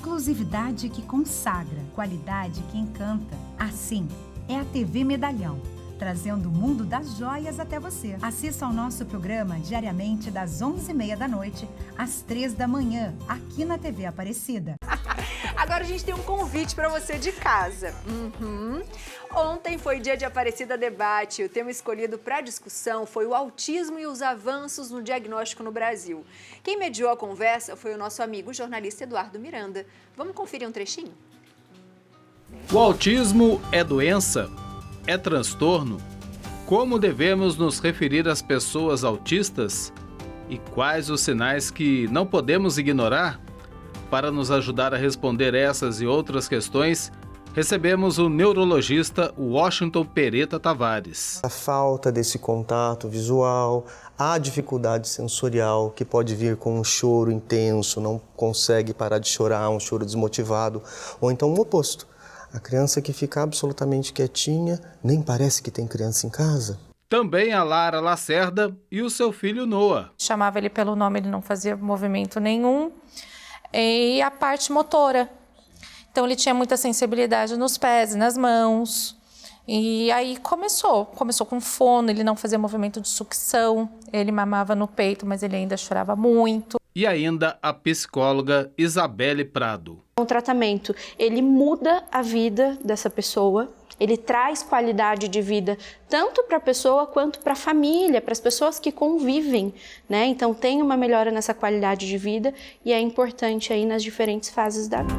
exclusividade que consagra, qualidade que encanta. Assim é a TV Medalhão, trazendo o mundo das joias até você. Assista ao nosso programa diariamente das 11h30 da noite às 3 da manhã, aqui na TV Aparecida. Agora a gente tem um convite para você de casa. Ontem foi dia de Aparecida Debate. O tema escolhido para discussão foi o autismo e os avanços no diagnóstico no Brasil. Quem mediou a conversa foi o nosso amigo jornalista Eduardo Miranda. Vamos conferir um trechinho? O autismo é doença? É transtorno? Como devemos nos referir às pessoas autistas? E quais os sinais que não podemos ignorar? Para nos ajudar a responder essas e outras questões, recebemos o neurologista Washington Pereta Tavares. A falta desse contato visual, a dificuldade sensorial que pode vir com um choro intenso, não consegue parar de chorar, um choro desmotivado, ou então o oposto. A criança que fica absolutamente quietinha, nem parece que tem criança em casa. Também a Lara Lacerda e o seu filho Noah. Chamava ele pelo nome, ele não fazia movimento nenhum. E a parte motora. Então ele tinha muita sensibilidade nos pés e nas mãos. E aí começou com fono, ele não fazia movimento de sucção, ele mamava no peito, mas ele ainda chorava muito. E ainda a psicóloga Isabelle Prado. O tratamento, ele muda a vida dessa pessoa, ele traz qualidade de vida tanto para a pessoa quanto para a família, para as pessoas que convivem, né? Então tem uma melhora nessa qualidade de vida e é importante aí nas diferentes fases da vida.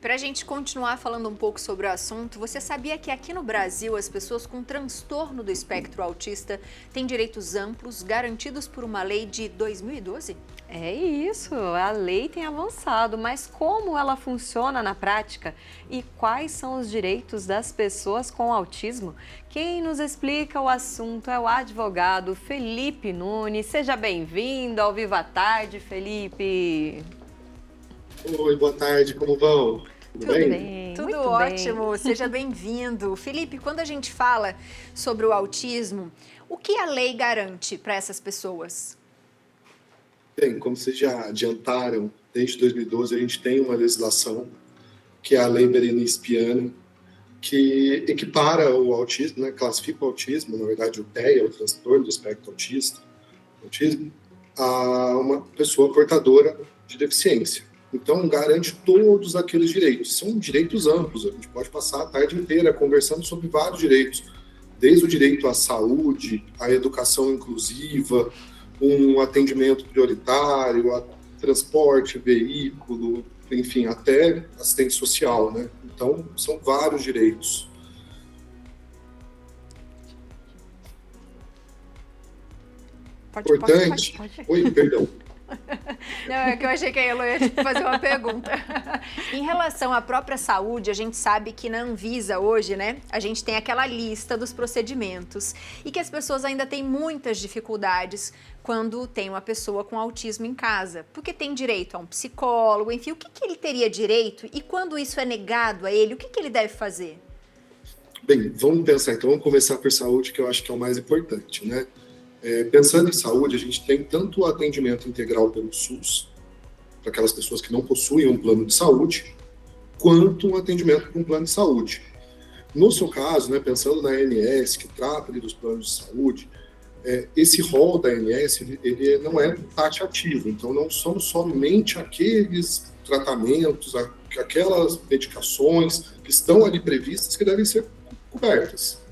Para a gente continuar falando um pouco sobre o assunto, você sabia que aqui no Brasil as pessoas com transtorno do espectro autista têm direitos amplos garantidos por uma lei de 2012? É isso, a lei tem avançado, mas como ela funciona na prática e quais são os direitos das pessoas com autismo? Quem nos explica o assunto é o advogado Felipe Nunes. Seja bem-vindo ao Viva a Tarde, Felipe. Oi, boa tarde, como vão? Tudo bem? Tudo ótimo, bem. Seja bem-vindo. Felipe, quando a gente fala sobre o autismo, o que a lei garante para essas pessoas? Bem, como vocês já adiantaram, desde 2012 a gente tem uma legislação, que é a Lei Berenice Piana, que equipara o autismo, né, classifica o autismo, na verdade o TEA, o transtorno do espectro autismo, a uma pessoa portadora de deficiência. Então, garante todos aqueles direitos. São direitos amplos, a gente pode passar a tarde inteira conversando sobre vários direitos, desde o direito à saúde, à educação inclusiva, um atendimento prioritário, a transporte, veículo, enfim, até assistente social, né? Então, são vários direitos. Importante. Oi, perdão. Não, é que eu achei que a Elo ia fazer uma pergunta. Em relação à própria saúde, a gente sabe que na Anvisa hoje, né, a gente tem aquela lista dos procedimentos e que as pessoas ainda têm muitas dificuldades quando tem uma pessoa com autismo em casa, porque tem direito a um psicólogo, enfim, o que ele teria direito e quando isso é negado a ele, o que ele deve fazer? Bem, vamos pensar, então vamos começar por saúde, que eu acho que é o mais importante, né? Pensando em saúde, a gente tem tanto o atendimento integral pelo SUS, para aquelas pessoas que não possuem um plano de saúde, quanto um atendimento com um plano de saúde. No seu caso, né, pensando na ANS, que trata ali dos planos de saúde, esse rol da ANS, ele não é taxativo, então não são somente aqueles tratamentos, aquelas medicações que estão ali previstas que devem ser cobertas.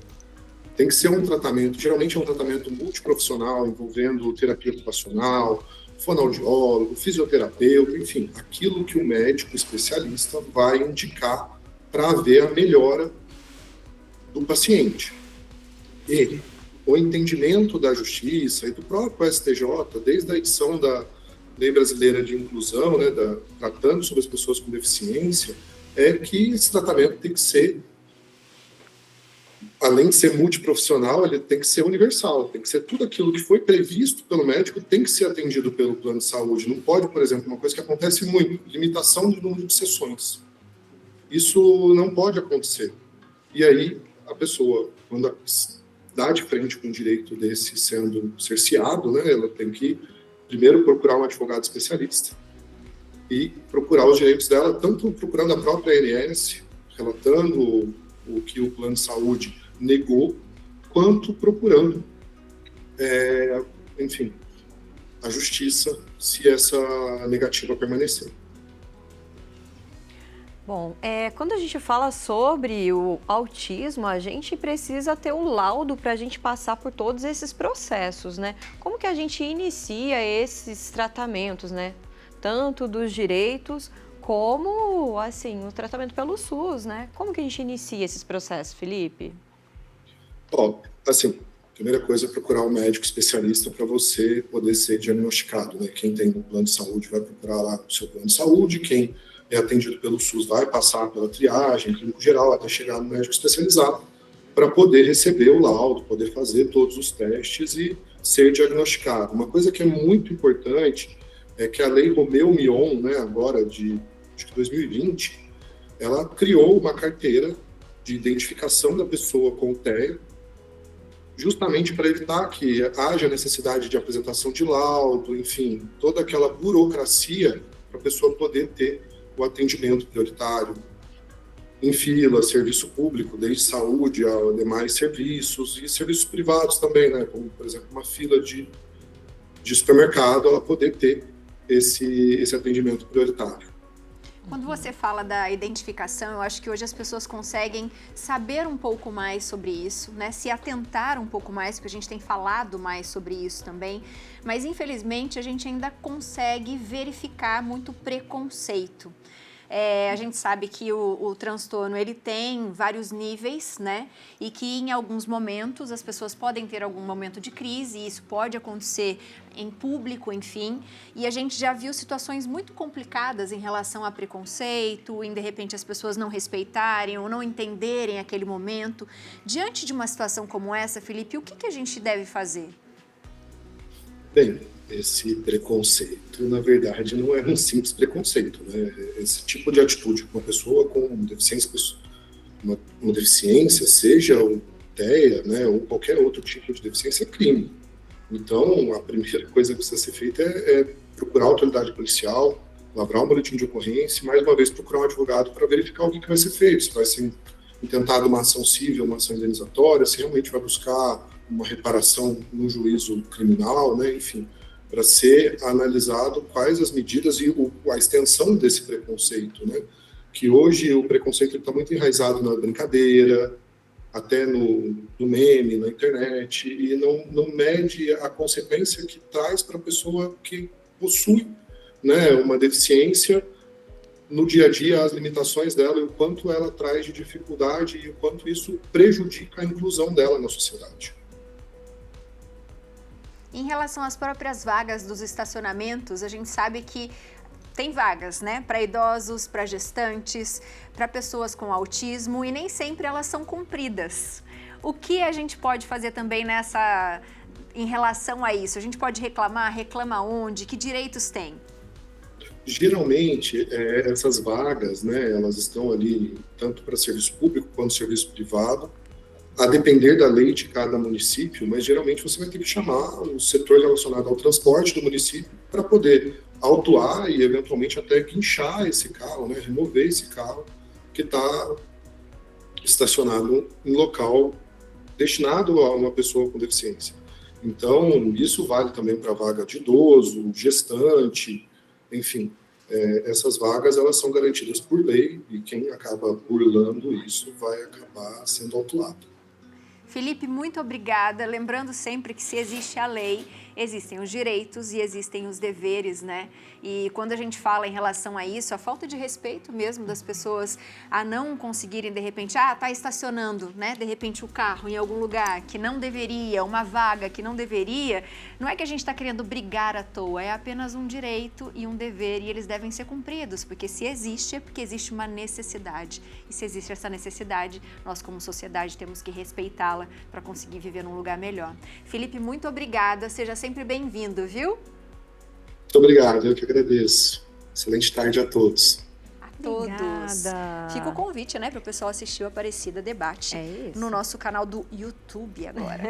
Tem que ser um tratamento, geralmente é um tratamento multiprofissional, envolvendo terapia ocupacional, fonoaudiólogo, fisioterapeuta, enfim, aquilo que o médico especialista vai indicar para ver a melhora do paciente. E o entendimento da justiça e do próprio STJ, desde a edição da Lei Brasileira de Inclusão, né, tratando sobre as pessoas com deficiência, é que esse tratamento tem que ser, além de ser multiprofissional, ele tem que ser universal, tem que ser tudo aquilo que foi previsto pelo médico, tem que ser atendido pelo plano de saúde. Não pode, por exemplo, uma coisa que acontece muito, limitação de número de sessões. Isso não pode acontecer. E aí, a pessoa, quando dá de frente com um direito desse sendo cerceado, né, ela tem que primeiro procurar um advogado especialista e procurar os direitos dela, tanto procurando a própria ANS, relatando o que o plano de saúde negou, quanto procurando, enfim, a justiça, se essa negativa permanecer. Bom, quando a gente fala sobre o autismo, a gente precisa ter o laudo para a gente passar por todos esses processos, né? Como que a gente inicia esses tratamentos, né? Tanto dos direitos como, assim, o tratamento pelo SUS, né? Como que a gente inicia esses processos, Felipe? Assim, a primeira coisa é procurar um médico especialista para você poder ser diagnosticado, né? Quem tem um plano de saúde vai procurar lá o seu plano de saúde, quem é atendido pelo SUS vai passar pela triagem, clínico geral, até chegar no médico especializado, para poder receber o laudo, poder fazer todos os testes e ser diagnosticado. Uma coisa que é muito importante é que a lei Romeu-Mion, né, agora de acho que 2020, ela criou uma carteira de identificação da pessoa com o TEA, justamente para evitar que haja necessidade de apresentação de laudo, enfim, toda aquela burocracia para a pessoa poder ter o atendimento prioritário em fila, serviço público, desde saúde a demais serviços, e serviços privados também, né, como, por exemplo, uma fila de supermercado, ela poder ter esse atendimento prioritário. Quando você fala da identificação, eu acho que hoje as pessoas conseguem saber um pouco mais sobre isso, né? Se atentar um pouco mais, porque a gente tem falado mais sobre isso também, mas infelizmente a gente ainda consegue verificar muito preconceito. A gente sabe que o transtorno ele tem vários níveis, né? E que em alguns momentos as pessoas podem ter algum momento de crise, e isso pode acontecer em público, enfim. E a gente já viu situações muito complicadas em relação a preconceito, em de repente as pessoas não respeitarem ou não entenderem aquele momento. Diante de uma situação como essa, Felipe, o que a gente deve fazer? Bem, esse preconceito, na verdade, não é um simples preconceito, né? Esse tipo de atitude com uma pessoa com deficiência, uma deficiência, seja o TEA, né, ou qualquer outro tipo de deficiência, é crime. Então, a primeira coisa que precisa ser feita é procurar a autoridade policial, lavrar um boletim de ocorrência, e mais uma vez procurar um advogado para verificar o que vai ser feito, se vai ser intentada uma ação civil, uma ação indenizatória, se realmente vai buscar uma reparação no juízo criminal, né, enfim, para ser analisado quais as medidas e a extensão desse preconceito, né? Que hoje o preconceito está muito enraizado na brincadeira, até no meme, na internet, e não mede a consequência que traz para a pessoa que possui, né, uma deficiência no dia a dia, as limitações dela e o quanto ela traz de dificuldade e o quanto isso prejudica a inclusão dela na sociedade. Em relação às próprias vagas dos estacionamentos, a gente sabe que tem vagas, né, para idosos, para gestantes, para pessoas com autismo, e nem sempre elas são cumpridas. O que a gente pode fazer também em relação a isso? A gente pode reclamar? Reclama onde? Que direitos tem? Geralmente, essas vagas, né, elas estão ali tanto para serviço público quanto serviço privado, a depender da lei de cada município, mas geralmente você vai ter que chamar o setor relacionado ao transporte do município para poder autuar e eventualmente até guinchar esse carro, né, remover esse carro que está estacionado em local destinado a uma pessoa com deficiência. Então, isso vale também para vaga de idoso, gestante, enfim. Essas vagas, elas são garantidas por lei e quem acaba burlando isso vai acabar sendo autuado. Felipe, muito obrigada. Lembrando sempre que se existe a lei, existem os direitos e existem os deveres, né? E quando a gente fala em relação a isso, a falta de respeito mesmo das pessoas a não conseguirem, de repente, tá estacionando, né? De repente o carro em algum lugar que não deveria, uma vaga que não deveria, não é que a gente está querendo brigar à toa, é apenas um direito e um dever e eles devem ser cumpridos, porque se existe, é porque existe uma necessidade. E se existe essa necessidade, nós como sociedade temos que respeitá-la para conseguir viver num lugar melhor. Felipe, muito obrigada, seja sempre bem-vindo, viu? Muito obrigado, eu que agradeço. Excelente tarde a todos. A todos. Obrigada. Fica o convite, né, para o pessoal assistir o Aparecida Debate no nosso canal do YouTube agora.